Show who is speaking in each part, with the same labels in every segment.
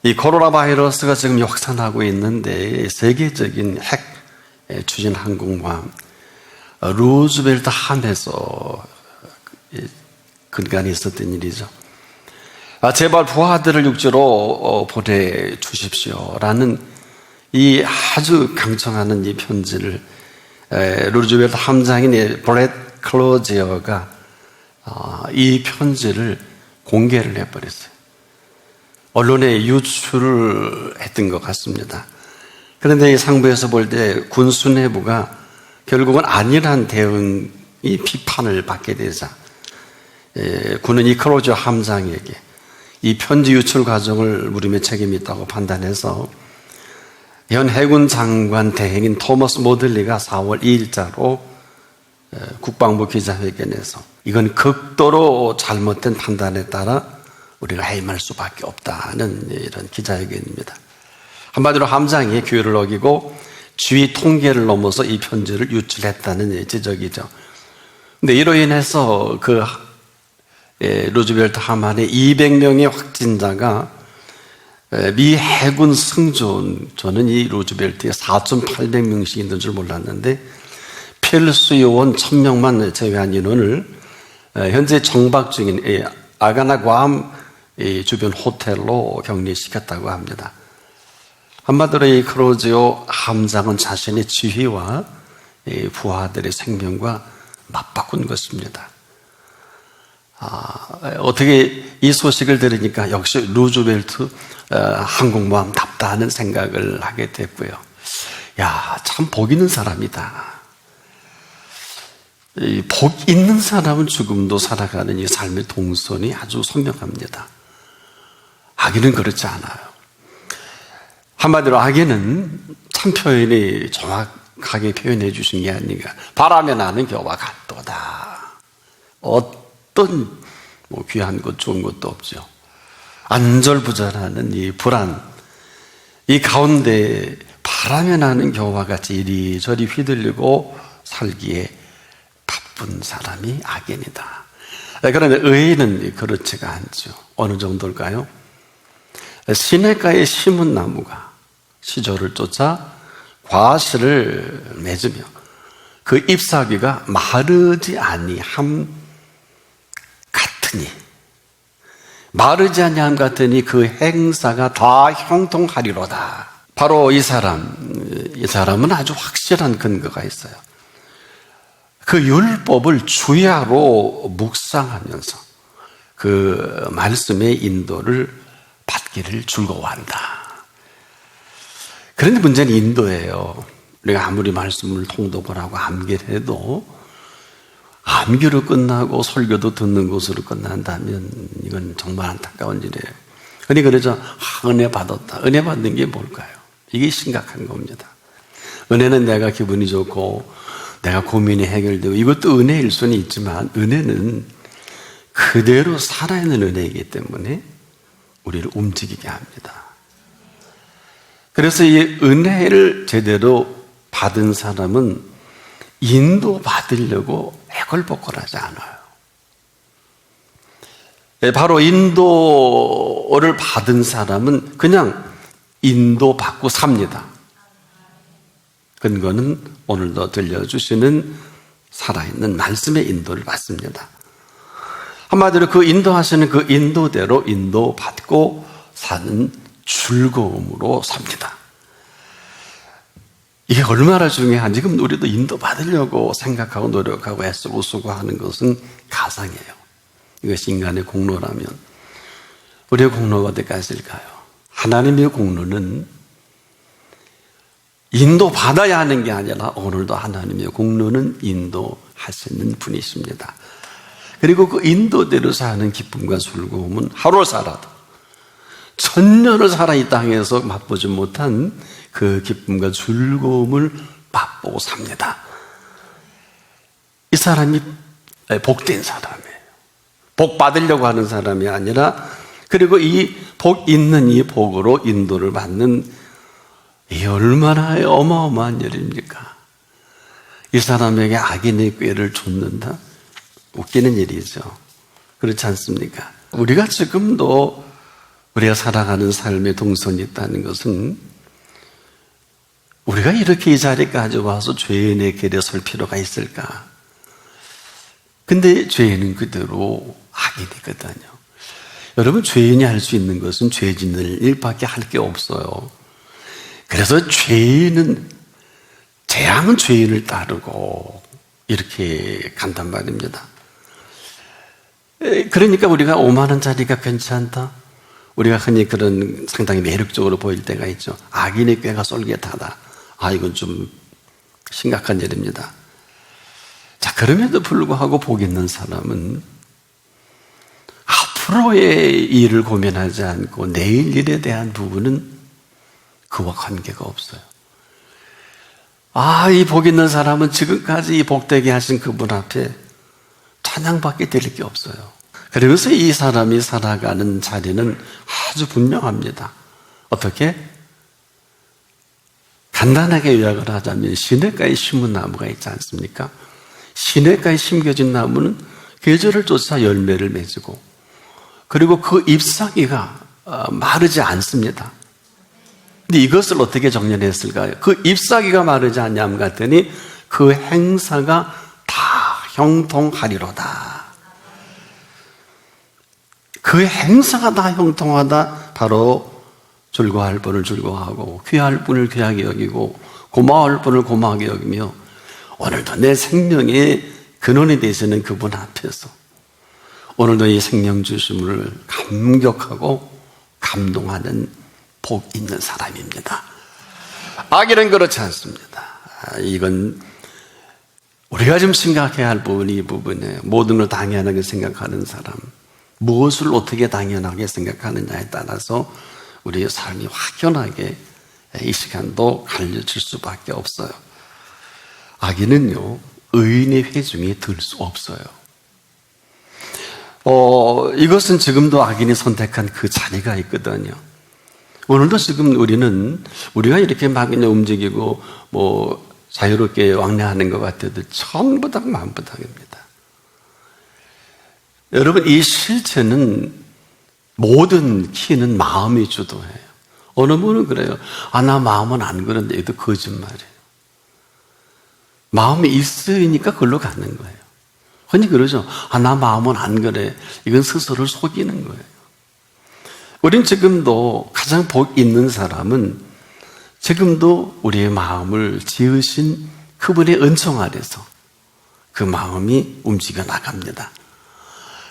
Speaker 1: 이 코로나 바이러스가 지금 확산하고 있는데 세계적인 핵 추진 항공모함 루즈벨트 함에서 근간이 있었던 일이죠. 제발 부하들을 육지로 보내주십시오라는 이 아주 강청하는 이 편지를 루즈벨트 함장인 브렛 클로지어가 이 편지를 공개를 해버렸어요. 언론에 유출을 했던 것 같습니다. 그런데 이 상부에서 볼 때 군 수뇌부가 결국은 안일한 대응이 비판을 받게 되자 군은 이 클로지어 함장에게 이 편지 유출 과정을 물음의 책임이 있다고 판단해서 현 해군 장관 대행인 토머스 모들리가 4월 2일자로 국방부 기자회견에서 이건 극도로 잘못된 판단에 따라 우리가 해임할 수밖에 없다는 이런 기자회견입니다. 한마디로 함장이 규율을 어기고 지휘 통계를 넘어서 이 편지를 유출했다는 지적이죠. 근데 이로 인해서 루즈벨트 함 안에 200명의 확진자가 미 해군 승조원, 저는 이 루즈벨트에 4,800명씩 있는 줄 몰랐는데 필수 요원 1,000명만 제외한 인원을 현재 정박 중인 아가나 괌 주변 호텔로 격리시켰다고 합니다. 한마디로 이 클로지오 함장은 자신의 지휘와 부하들의 생명과 맞바꾼 것입니다. 어떻게 이 소식을 들으니까 역시 루즈벨트 항공모함답다 하는 생각을 하게 됐고요. 야, 참 복 있는 사람이다. 복 있는 사람은 죽음도 살아가는 이 삶의 동선이 아주 선명합니다. 악인은 그렇지 않아요. 한마디로 악인은 참 표현이 정확하게 표현해 주신 게 아닌가. 바람에 나는 겨와 같도다. 어떤 귀한 것 좋은 것도 없죠. 안절부절하는 이 불안, 이 가운데 바람에 나는 겨와 같이 이리저리 휘둘리고 살기에 바쁜 사람이 악인이다. 그런데 의인은 그렇지가 않죠. 어느 정도일까요? 시냇가에 심은 나무가 시조를 쫓아 과실을 맺으며 그 잎사귀가 마르지 아니함 같으니, 마르지 아니함 같으니 그 행사가 다 형통하리로다. 바로 이 사람은 아주 확실한 근거가 있어요. 그 율법을 주야로 묵상하면서 그 말씀의 인도를 받기를 즐거워한다. 그런데 문제는 인도예요. 우리가 아무리 말씀을 통독을 하고 암기를 해도 암기로 끝나고 설교도 듣는 것으로 끝난다면 이건 정말 안타까운 일이에요. 그러니 그러죠. 은혜 받았다. 은혜 받는 게 뭘까요? 이게 심각한 겁니다. 은혜는 내가 기분이 좋고 내가 고민이 해결되고 이것도 은혜일 수는 있지만 은혜는 그대로 살아있는 은혜이기 때문에 우리를 움직이게 합니다. 그래서 이 은혜를 제대로 받은 사람은 인도받으려고 애걸복걸하지 않아요. 바로 인도를 받은 사람은 그냥 인도받고 삽니다. 근거는 오늘도 들려주시는 살아있는 말씀의 인도를 받습니다. 한마디로 그 인도하시는 그 인도대로 인도받고 사는 즐거움으로 삽니다. 이게 얼마나 중요한지. 지금 우리도 인도받으려고 생각하고 노력하고 애쓰고 수고하는 것은 가상이에요. 이것이 인간의 공로라면 우리의 공로가 어디까지일까요? 하나님의 공로는 인도받아야 하는 게 아니라 오늘도 하나님의 공로는 인도하시는 분이십니다. 그리고 그 인도대로 사는 기쁨과 즐거움은 하루 살아도 천년을 살아 이 땅에서 맛보지 못한 그 기쁨과 즐거움을 맛보고 삽니다. 이 사람이 복된 사람이에요. 복 받으려고 하는 사람이 아니라, 그리고 이 복 있는 이 복으로 인도를 받는, 이 얼마나 어마어마한 일입니까? 이 사람에게 악인의 꾀를 줬는다? 웃기는 일이죠. 그렇지 않습니까? 우리가 지금도 우리가 살아가는 삶의 동선이 있다는 것은 우리가 이렇게 이 자리까지 와서 죄인의 길에 설 필요가 있을까? 근데 죄인은 그대로 악인이거든요. 여러분, 죄인이 할 수 있는 것은 죄 짓는 일밖에 할 게 없어요. 그래서 죄인은, 재앙은 죄인을 따르고 이렇게 간단 말입니다. 그러니까 우리가 오만한 자리가 괜찮다, 우리가 흔히 그런 상당히 매력적으로 보일 때가 있죠. 악인의 꾀가 솔깃하다. 이건 좀 심각한 일입니다. 자, 그럼에도 불구하고 복 있는 사람은 앞으로의 일을 고민하지 않고 내일 일에 대한 부분은 그와 관계가 없어요. 이 복 있는 사람은 지금까지 이 복되게 하신 그분 앞에 찬양밖에 드릴 게 없어요. 그러면서 이 사람이 살아가는 자리는 아주 분명합니다. 어떻게? 간단하게 요약을 하자면 시냇가에 심은 나무가 있지 않습니까? 시냇가에 심겨진 나무는 계절을 쫓아 열매를 맺고, 그리고 그 잎사귀가 마르지 않습니다. 근데 이것을 어떻게 정리했을까요? 그 잎사귀가 마르지 않냐면 같더니 그 행사가 다 형통하리로다. 그 행사가 다 형통하다. 바로 즐거워할 분을 즐거워하고, 귀할 분을 귀하게 여기고, 고마워할 분을 고마하게 여기며, 오늘도 내 생명의 근원이 되시는 그분 앞에서 오늘도 이 생명 주심을 감격하고 감동하는 복 있는 사람입니다. 악인은 그렇지 않습니다. 이건 우리가 좀 생각해야 할 부분이 이 부분이에요. 모든 걸 당연하게 생각하는 사람, 무엇을 어떻게 당연하게 생각하느냐에 따라서 우리의 삶이 확연하게 이 시간도 갈려질 수밖에 없어요. 악인은요, 의인의 회중에 들 수 없어요. 이것은 지금도 악인이 선택한 그 자리가 있거든요. 오늘도 지금 우리가 이렇게 막 움직이고 자유롭게 왕래하는 것 같아도 전부 다 만부당입니다. 여러분, 이 실체는, 모든 키는 마음이 주도해요. 어느 분은 그래요. 나 마음은 안 그런데 이도 거짓말이에요. 마음이 있으니까 그걸로 가는 거예요. 흔히 그러죠. 나 마음은 안 그래. 이건 스스로를 속이는 거예요. 우린 지금도 가장 복 있는 사람은 지금도 우리의 마음을 지으신 그분의 은총 아래서 그 마음이 움직여 나갑니다.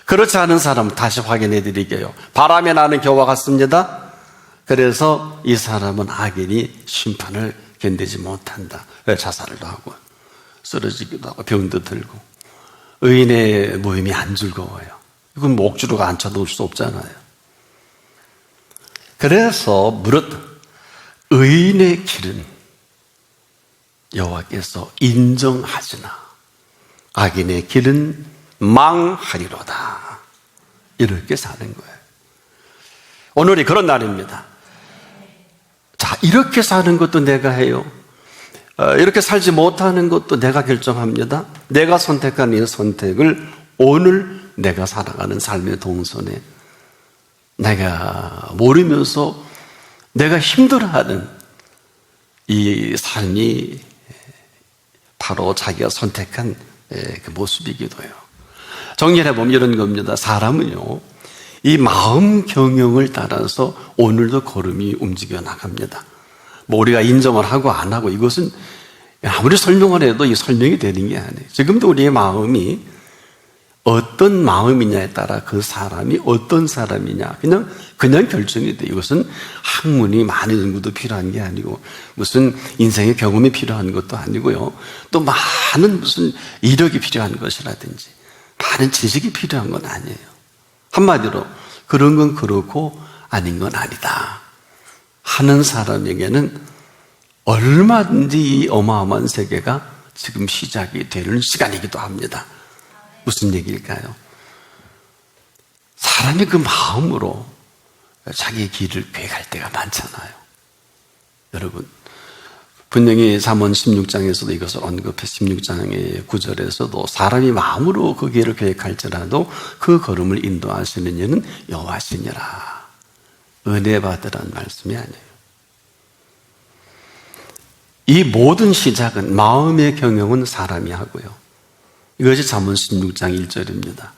Speaker 1: 그렇지 않은 사람은 다시 확인해 드릴게요. 바람에 나는 겨와 같습니다. 그래서 이 사람은 악인이 심판을 견디지 못한다. 자살도 하고 쓰러지기도 하고 병도 들고. 의인의 모임이 안 즐거워요. 이건 목주로가 앉혀둘 수 없잖아요. 그래서 무릇 의인의 길은 여호와께서 인정하시나 악인의 길은 망하리로다. 이렇게 사는 거예요. 오늘이 그런 날입니다. 자, 이렇게 사는 것도 내가 해요. 이렇게 살지 못하는 것도 내가 결정합니다. 내가 선택한 이 선택을 오늘 내가 살아가는 삶의 동선에 내가 모르면서 내가 힘들어하는 이 삶이 바로 자기가 선택한 그 모습이기도 해요. 정리해보면 이런 겁니다. 사람은요, 이 마음 경영을 따라서 오늘도 걸음이 움직여 나갑니다. 우리가 인정을 하고 안 하고, 이것은 아무리 설명을 해도 이 설명이 되는 게 아니에요. 지금도 우리의 마음이 어떤 마음이냐에 따라 그 사람이 어떤 사람이냐 그냥 결정이 돼요. 이것은 학문이 많은 연구도 필요한 게 아니고 무슨 인생의 경험이 필요한 것도 아니고요. 또 많은 무슨 이력이 필요한 것이라든지 많은 지식이 필요한 건 아니에요. 한마디로 그런 건 그렇고 아닌 건 아니다 하는 사람에게는 얼마든지 이 어마어마한 세계가 지금 시작이 되는 시간이기도 합니다. 무슨 얘기일까요? 사람이 그 마음으로 자기의 길을 계획할 때가 많잖아요. 여러분, 분명히 잠언 16장에서도 이것을 언급해 16장의 9절에서도 사람이 마음으로 그 길을 계획할지라도 그 걸음을 인도하시는 이는 여호와시니라. 은혜 받으라는 말씀이 아니에요. 이 모든 시작은 마음의 경영은 사람이 하고요. 이것이 잠언 16장 1절입니다.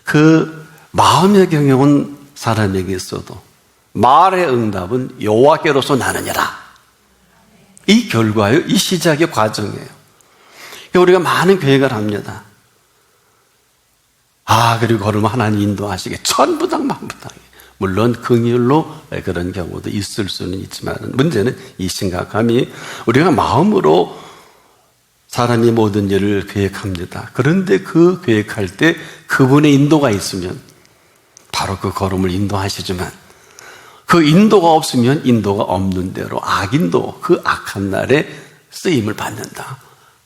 Speaker 1: 그 마음의 경영은 사람에게 있어도 말의 응답은 여호와께로서 나느니라. 이 결과예요. 이 시작의 과정이에요. 우리가 많은 계획을 합니다. 그리고 걸으면 하나님 인도하시게 천부당만부당. 물론 긍휼로 그런 경우도 있을 수는 있지만 문제는 이 심각함이 우리가 마음으로 사람이 모든 일을 계획합니다. 그런데 그 계획할 때 그분의 인도가 있으면 바로 그 걸음을 인도하시지만 그 인도가 없으면 인도가 없는 대로 악인도 그 악한 날에 쓰임을 받는다.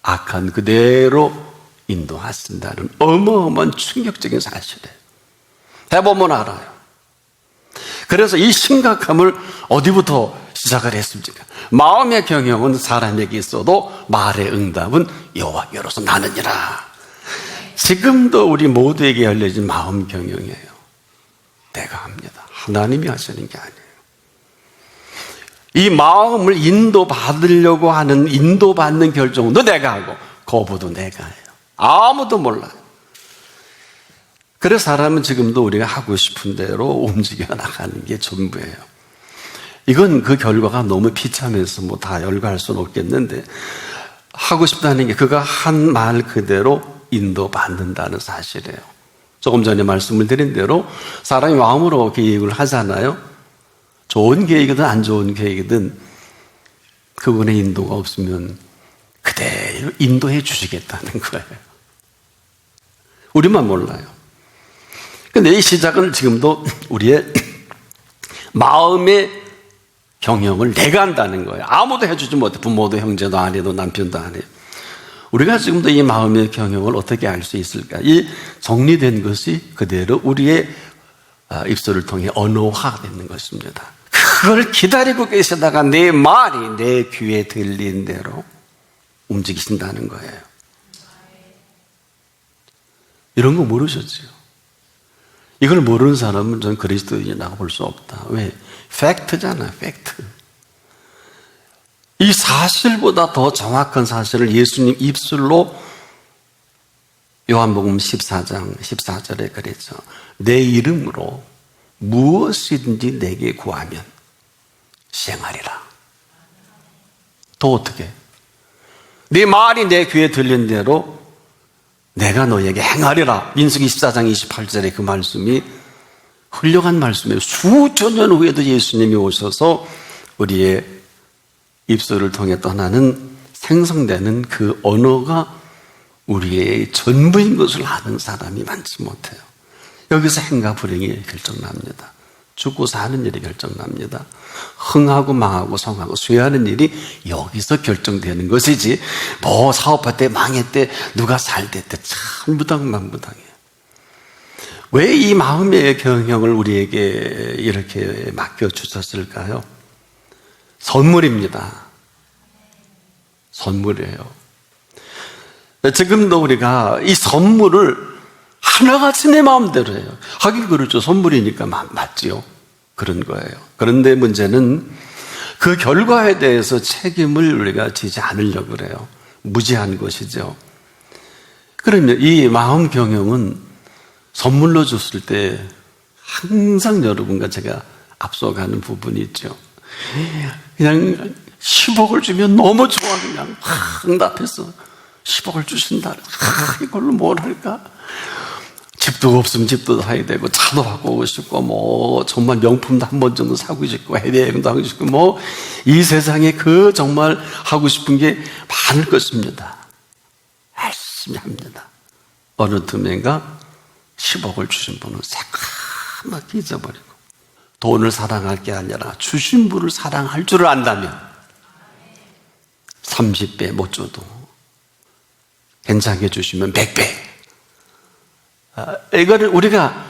Speaker 1: 악한 그대로 인도하신다는 어마어마한 충격적인 사실이에요. 해보면 알아요. 그래서 이 심각함을 어디부터 시작을 했습니까? 마음의 경영은 사람에게 있어도 말의 응답은 여호와께로서 나느니라. 지금도 우리 모두에게 열려진 마음 경영이에요. 내가 합니다. 하나님이 하시는 게 아니에요. 이 마음을 인도받으려고 하는 인도받는 결정도 내가 하고 거부도 내가 해요. 아무도 몰라요. 그래서 사람은 지금도 우리가 하고 싶은 대로 움직여 나가는 게 전부예요. 이건 그 결과가 너무 비참해서 다 열거할 수는 없겠는데 하고 싶다는 게 그가 한 말 그대로 인도받는다는 사실이에요. 조금 전에 말씀을 드린 대로 사람이 마음으로 계획을 하잖아요. 좋은 계획이든 안 좋은 계획이든 그분의 인도가 없으면 그대로 인도해 주시겠다는 거예요. 우리만 몰라요. 근데 이 시작은 지금도 우리의 마음의 경영을 내가 한다는 거예요. 아무도 해주지 못해. 부모도 형제도 안 해도 남편도 안 해요. 우리가 지금도 이 마음의 경영을 어떻게 알 수 있을까? 이 정리된 것이 그대로 우리의 입술을 통해 언어화되는 것입니다. 그걸 기다리고 계시다가 내 말이 내 귀에 들린 대로 움직이신다는 거예요. 이런 거 모르셨죠? 이걸 모르는 사람은 전 그리스도인이라고 볼 수 없다. 왜? 팩트잖아요, 팩트. 이 사실보다 더 정확한 사실을 예수님 입술로 요한복음 14장 14절에 그랬죠. 내 이름으로 무엇이든지 내게 구하면 시행하리라. 또 어떻게? 네 말이 내 귀에 들린 대로 내가 너에게 행하리라. 민수기 14장 28절에 그 말씀이 훌륭한 말씀이에요. 수천 년 후에도 예수님이 오셔서 우리의 입술을 통해 떠나는 생성되는 그 언어가 우리의 전부인 것을 아는 사람이 많지 못해요. 여기서 행과 불행이 결정납니다. 죽고 사는 일이 결정납니다. 흥하고 망하고 성하고 쇠하는 일이 여기서 결정되는 것이지 사업할 때 망했대 누가 살대 참 무당만무당해요. 왜 이 마음의 경영을 우리에게 이렇게 맡겨주셨을까요? 선물입니다. 선물이에요. 지금도 우리가 이 선물을 하나같이 내 마음대로 해요. 하긴 그렇죠. 선물이니까 맞지요. 그런 거예요. 그런데 문제는 그 결과에 대해서 책임을 우리가 지지 않으려고 그래요. 무지한 것이죠. 그러면 이 마음 경영은 선물로 줬을 때 항상 여러분과 제가 앞서가는 부분이 있죠. 그냥 10억을 주면 너무 좋아. 그냥 응답해서 10억을 주신다. 이걸로 뭘 할까? 집도 없으면 집도 사야 되고 차도 바꾸고 싶고 정말 명품도 한 번 정도 사고 싶고 해외여행도 하고 싶고 이 세상에 그 정말 하고 싶은 게 많을 것입니다. 열심히 합니다. 어느 틈엔가 10억을 주신 분은 새까맣게 잊어버리고 돈을 사랑할 게 아니라 주신 분을 사랑할 줄을 안다면 30배 못 줘도 괜찮게 주시면 100배. 이거를 우리가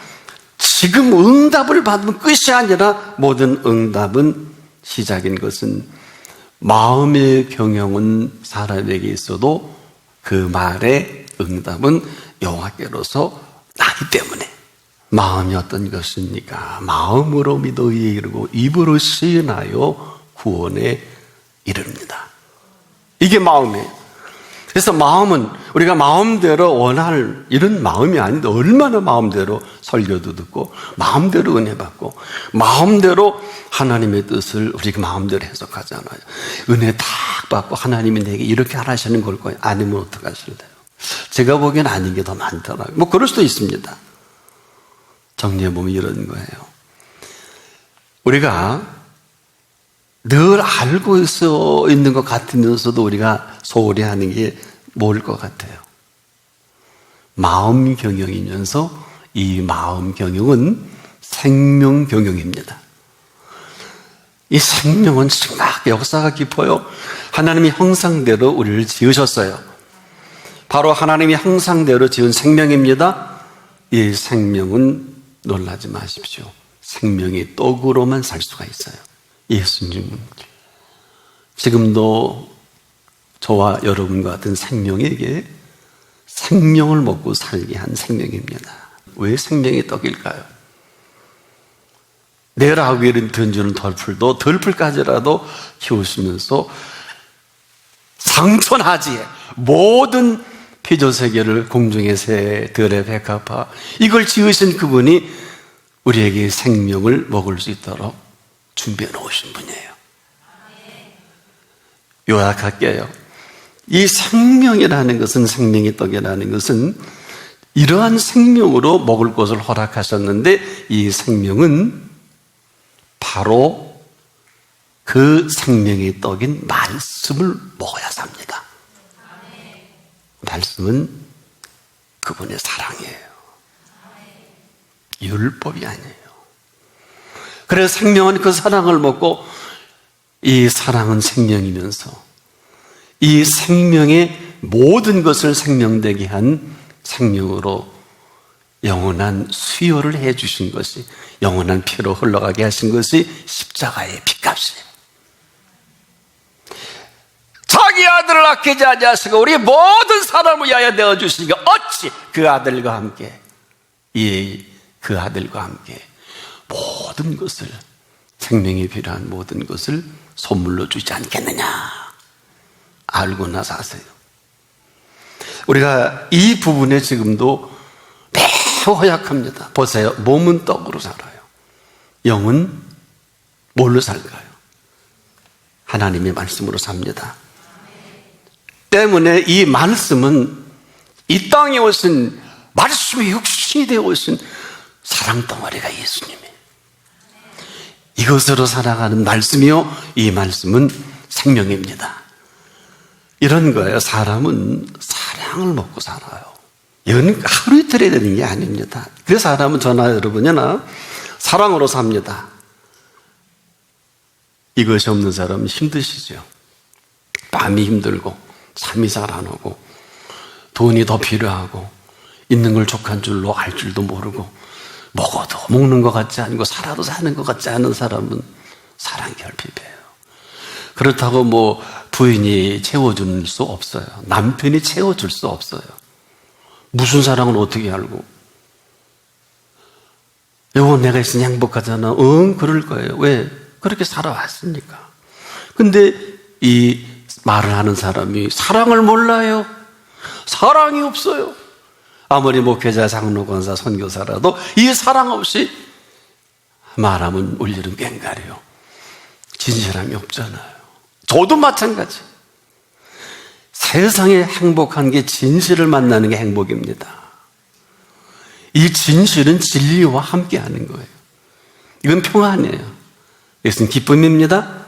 Speaker 1: 지금 응답을 받으면 끝이 아니라 모든 응답은 시작인 것은 마음의 경영은 사람에게 있어도 그 말의 응답은 여호와께로서 나기 때문에 마음이 어떤 것입니까? 마음으로 믿어 의에 이르고 입으로 시인하여 구원에 이릅니다. 이게 마음이에요. 그래서 마음은 우리가 마음대로 원할 이런 마음이 아닌데 얼마나 마음대로 설교도 듣고 마음대로 은혜 받고 마음대로 하나님의 뜻을 우리가 마음대로 해석하잖아요. 은혜 딱 받고 하나님이 내게 이렇게 하라시는 걸 거예요. 아니면 어떻게 하실래요? 제가 보기엔 아닌 게 더 많더라고요. 뭐 그럴 수도 있습니다. 정리해보면 이런 거예요. 우리가 늘 알고 있는 것 같으면서도 우리가 소홀히 하는 게 뭘 것 같아요? 마음 경영이면서 이 마음 경영은 생명 경영입니다. 이 생명은 심각하게 역사가 깊어요. 하나님이 형상대로 우리를 지으셨어요. 바로 하나님이 형상대로 지은 생명입니다. 이 생명은 놀라지 마십시오. 생명이 떡으로만 살 수가 있어요. 예수님은 지금도 저와 여러분과 같은 생명에게 생명을 먹고 살게 한 생명입니다. 왜 생명이 떡일까요? 내라위를 던지는 덜풀도 덜풀까지라도 키우시면서 상천하지에 모든 피조세계를 공중의 새, 들의 백합화 이걸 지으신 그분이 우리에게 생명을 먹을 수 있도록 준비해 놓으신 분이에요. 요약할게요. 이 생명이라는 것은 생명의 떡이라는 것은 이러한 생명으로 먹을 것을 허락하셨는데 이 생명은 바로 그 생명의 떡인 말씀을 먹어야 삽니다. 말씀은 그분의 사랑이에요. 율법이 아니에요. 그래서 생명은 그 사랑을 먹고 이 사랑은 생명이면서 이 생명의 모든 것을 생명되게 한 생명으로 영원한 수요를 해 주신 것이 영원한 피로 흘러가게 하신 것이 십자가의 피값이에요. 자기 아들을 아끼지 아니하시고 우리 모든 사람을 위하여 내어주시니까 어찌 그 아들과 함께 그 아들과 함께 모든 것을 생명이 필요한 모든 것을 선물로 주지 않겠느냐. 알고 나서 아세요. 우리가 이 부분에 지금도 매우 허약합니다. 보세요. 몸은 떡으로 살아요. 영은 뭘로 살까요? 하나님의 말씀으로 삽니다. 때문에 이 말씀은 이 땅에 오신 말씀이 육신이 되어 오신 사랑 덩어리가 예수님이에요. 이것으로 살아가는 말씀이요. 이 말씀은 생명입니다. 이런 거예요. 사람은 사랑을 먹고 살아요. 이건 하루 이틀에 되는 게 아닙니다. 그래서 사람은 저나 여러분이나 사랑으로 삽니다. 이것이 없는 사람은 힘드시죠. 밤이 힘들고 잠이 잘 안 오고 돈이 더 필요하고 있는 걸 족한 줄로 알 줄도 모르고 먹어도 먹는 것 같지 않고 살아도 사는 것 같지 않은 사람은 사랑 결핍이에요. 그렇다고 뭐 부인이 채워줄 수 없어요. 남편이 채워줄 수 없어요. 무슨 사랑은 어떻게 알고? 여보 내가 있으니 행복하잖아. 응 그럴 거예요. 왜? 그렇게 살아왔으니까. 근데 이 말을 하는 사람이 사랑을 몰라요. 사랑이 없어요. 아무리 목회자, 장로, 권사, 선교사라도 이 사랑 없이 말하면 울리는 꽹가리요. 진실함이 없잖아요. 저도 마찬가지. 세상에 행복한 게 진실을 만나는 게 행복입니다. 이 진실은 진리와 함께하는 거예요. 이건 평안이에요. 이것은 기쁨입니다.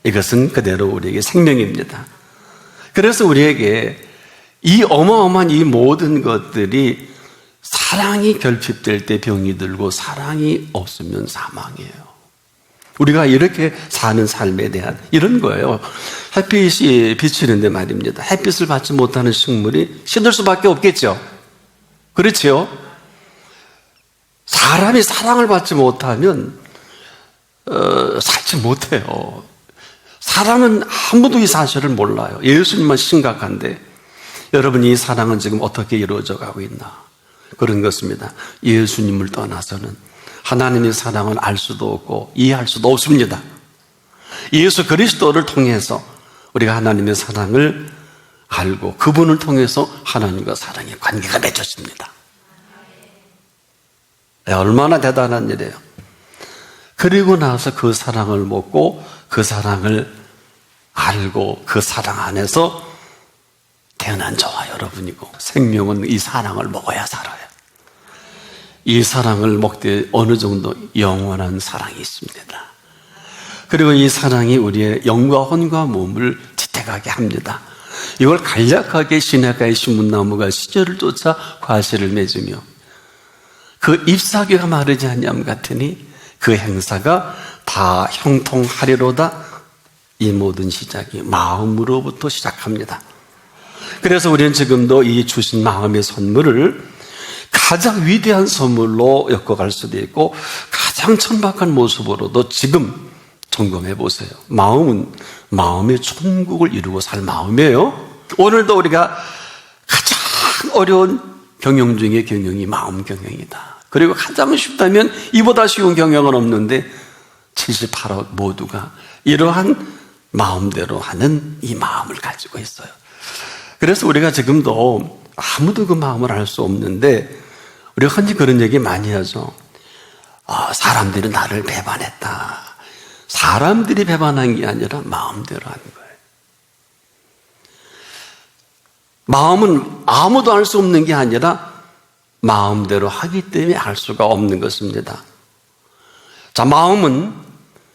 Speaker 1: 이것은 그대로 우리에게 생명입니다. 그래서 우리에게 이 어마어마한 이 모든 것들이 사랑이 결핍될 때 병이 들고 사랑이 없으면 사망이에요. 우리가 이렇게 사는 삶에 대한 이런 거예요. 햇빛이 비치는데 말입니다. 햇빛을 받지 못하는 식물이 시들 수밖에 없겠죠. 그렇죠? 사람이 사랑을 받지 못하면 살지 못해요. 사람은 아무도 이 사실을 몰라요. 예수님만 심각한데 여러분 이 사랑은 지금 어떻게 이루어져 가고 있나? 그런 것입니다. 예수님을 떠나서는 하나님의 사랑을 알 수도 없고 이해할 수도 없습니다. 예수 그리스도를 통해서 우리가 하나님의 사랑을 알고 그분을 통해서 하나님과 사랑의 관계가 맺어집니다. 얼마나 대단한 일이에요. 그리고 나서 그 사랑을 먹고 그 사랑을 알고 그 사랑 안에서 태어난 저와 여러분이고, 생명은 이 사랑을 먹어야 살아요. 이 사랑을 먹되 어느 정도 영원한 사랑이 있습니다. 그리고 이 사랑이 우리의 영과 혼과 몸을 지탱하게 합니다. 이걸 간략하게 시냇가의 신문나무가 시절을 쫓아 과실을 맺으며 그 잎사귀가 마르지 아니함 같으니 그 행사가 다 형통하리로다. 이 모든 시작이 마음으로부터 시작합니다. 그래서 우리는 지금도 이 주신 마음의 선물을 가장 위대한 선물로 엮어갈 수도 있고 가장 천박한 모습으로도 지금 점검해 보세요. 마음은 마음의 천국을 이루고 살 마음이에요. 오늘도 우리가 가장 어려운 경영 중에 경영이 마음 경영이다. 그리고 가장 쉽다면 이보다 쉬운 경영은 없는데 78억 모두가 이러한 마음대로 하는 이 마음을 가지고 있어요. 그래서 우리가 지금도 아무도 그 마음을 알 수 없는데 우리가 흔히 그런 얘기 많이 하죠. 사람들이 나를 배반했다. 사람들이 배반한 게 아니라 마음대로 하는 거예요. 마음은 아무도 알 수 없는 게 아니라 마음대로 하기 때문에 알 수가 없는 것입니다. 자, 마음은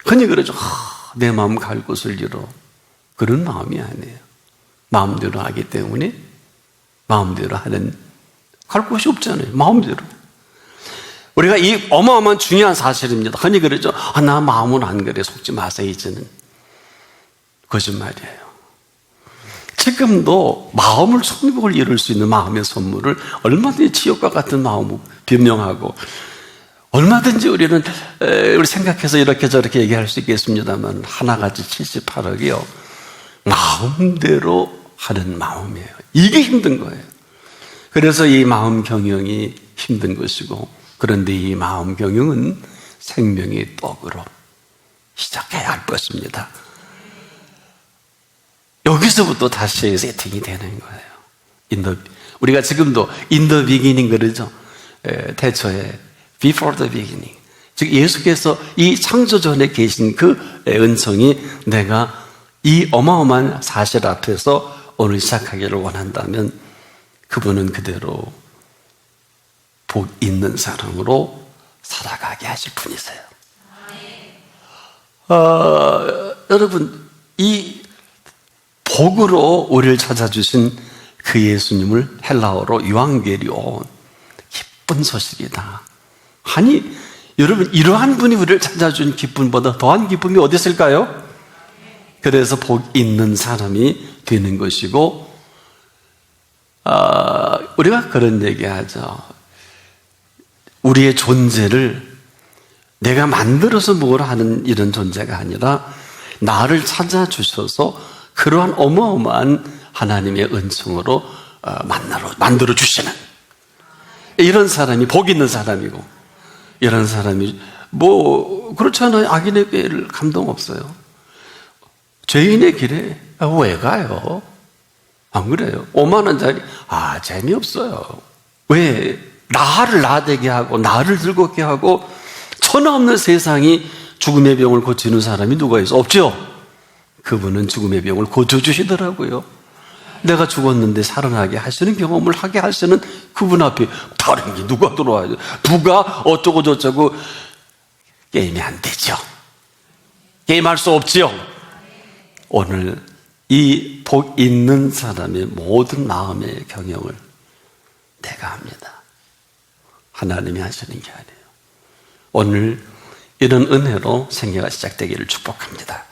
Speaker 1: 흔히 그러죠. 내 마음 갈 곳을 잃어. 그런 마음이 아니에요. 마음대로 하기 때문에 마음대로 하는, 갈 곳이 없잖아요. 마음대로. 우리가 이 어마어마한 중요한 사실입니다. 흔히 그러죠. 나 마음은 안 그래. 속지 마세요. 이제는. 거짓말이에요. 지금도 마음을 천국을 이룰 수 있는 마음의 선물을 얼마든지 지옥과 같은 마음을 변명하고 얼마든지 우리는 우리 생각해서 이렇게 저렇게 얘기할 수 있겠습니다만 하나같이 78억이요. 마음대로 하는 마음이에요. 이게 힘든 거예요. 그래서 이 마음 경영이 힘든 것이고, 그런데 이 마음 경영은 생명의 떡으로 시작해야 할 것입니다. 여기서부터 다시 세팅이 되는 거예요. 우리가 지금도 in the beginning 그러죠. 태초에 before the beginning. 즉 예수께서 이 창조 전에 계신 그 은총이 내가 이 어마어마한 사실 앞에서 오늘 시작하기를 원한다면 그분은 그대로 복 있는 사람으로 살아가게 하실 분이세요. 여러분, 이 복으로 우리를 찾아주신 그 예수님을 헬라어로 유앙게리온, 기쁜 소식이다. 아니, 여러분, 이러한 분이 우리를 찾아준 기쁨보다 더한 기쁨이 어디 있을까요? 그래서 복 있는 사람이 되는 것이고, 우리가 그런 얘기하죠. 우리의 존재를 내가 만들어서 뭘 하는 이런 존재가 아니라 나를 찾아주셔서 그러한 어마어마한 하나님의 은총으로 만들어 주시는 이런 사람이 복 있는 사람이고, 이런 사람이 그렇잖아요. 악인의 꾀를 감동 없어요. 죄인의 길에 왜 가요? 안 그래요? 5만 원짜리 재미없어요. 왜? 나를 나대게 하고 나를 즐겁게 하고 천하 없는 세상이 죽음의 병을 고치는 사람이 누가 있어? 없죠? 그분은 죽음의 병을 고쳐주시더라고요. 내가 죽었는데 살아나게 하시는 경험을 하게 하시는 그분 앞에 다른 게 누가 들어와요? 누가 어쩌고 저쩌고. 게임이 안 되죠. 게임할 수 없지요. 오늘 이 복 있는 사람의 모든 마음의 경영을 내가 합니다. 하나님이 하시는 게 아니에요. 오늘 이런 은혜로 생애가 시작되기를 축복합니다.